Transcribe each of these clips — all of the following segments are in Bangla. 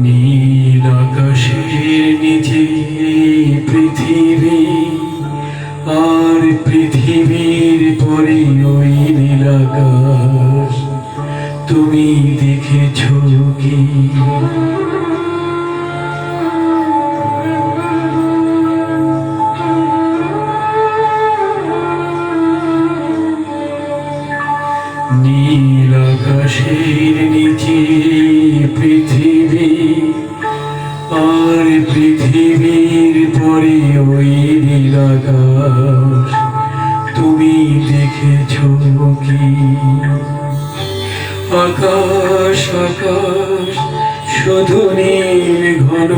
নীল আকাশের নিচে পৃথিবী, আর পৃথিবীর পরে ওই নীল আকাশ, তুমি দেখেছো কি? নীল আকাশের নিচে পৃথিবী, আর পৃথিবীর পরে ওই নীল আকাশ, তুমি দেখেছো কি? আকাশ আকাশ শুধু নীল, ঘন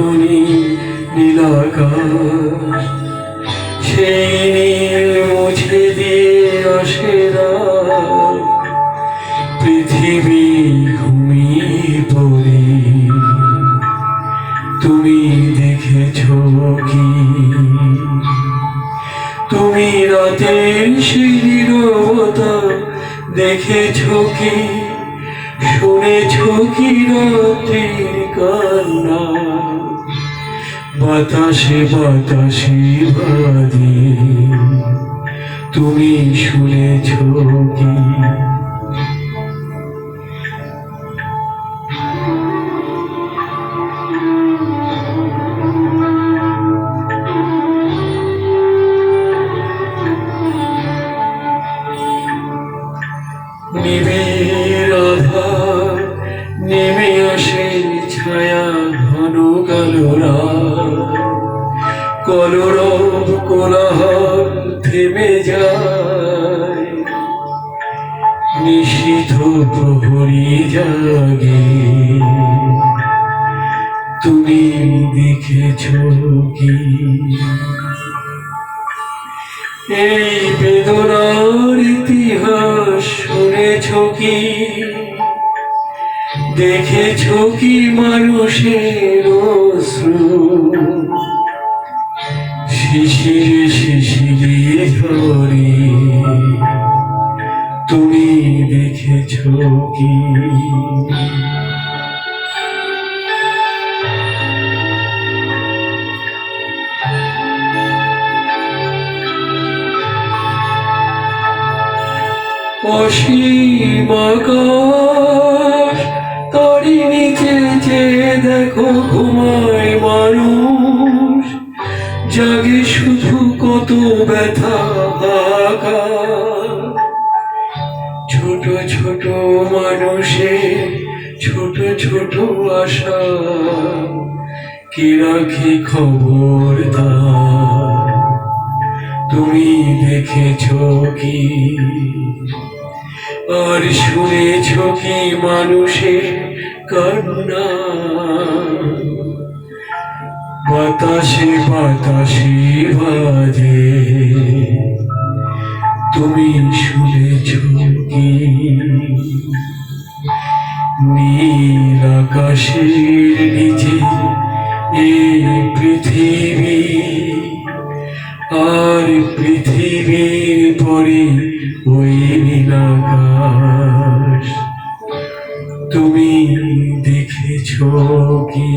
নীল আকাশ, সেই নীল মুছে দিয়ে আসে রাত, পৃথিবী ঘুমিয়ে পড়ে, তুমি দেখেছো কি? তুমি রাতের সেই নীরবতা দেখেছো কি? শুনেছো কি রাতের কান্না, বাতাসে বাতাসে বাজে, তুমি শুনেছো কি? নিবিড় আধার নেমে আসে, ছায়া ঘন কালো রাত, কলরব কোলাহল থেমে যায়, নিশীথ প্রহরী জাগে, তুমি দেখেছো কি? এই বেদনার ইতিহাস শুনেছো কি? দেখেছো কি মানুষের অশ্রু, শিশিরে শিশিরে ঝরে, তুমি দেখেছো কি? অসীম আকাশ, তারই নিচে চেয়ে দেখো ঘুমায় মানুষ, জাগে শুধু কত ব্যথা হাহাকার, ছোট ছোট মানুষের ছোট ছোট আশা, কি রাখি খবরদার, তুমি দেখেছো কি? আর শুনেছো কি মানুষের কান্না, বাতাসে বাতাসে বাজে, তুমি শুনেছো কি? নীল আকাশের নিচে এই পৃথিবী, আর পৃথিবীর পরে ওই নীল আকাশ, তুমি দেখেছো কি?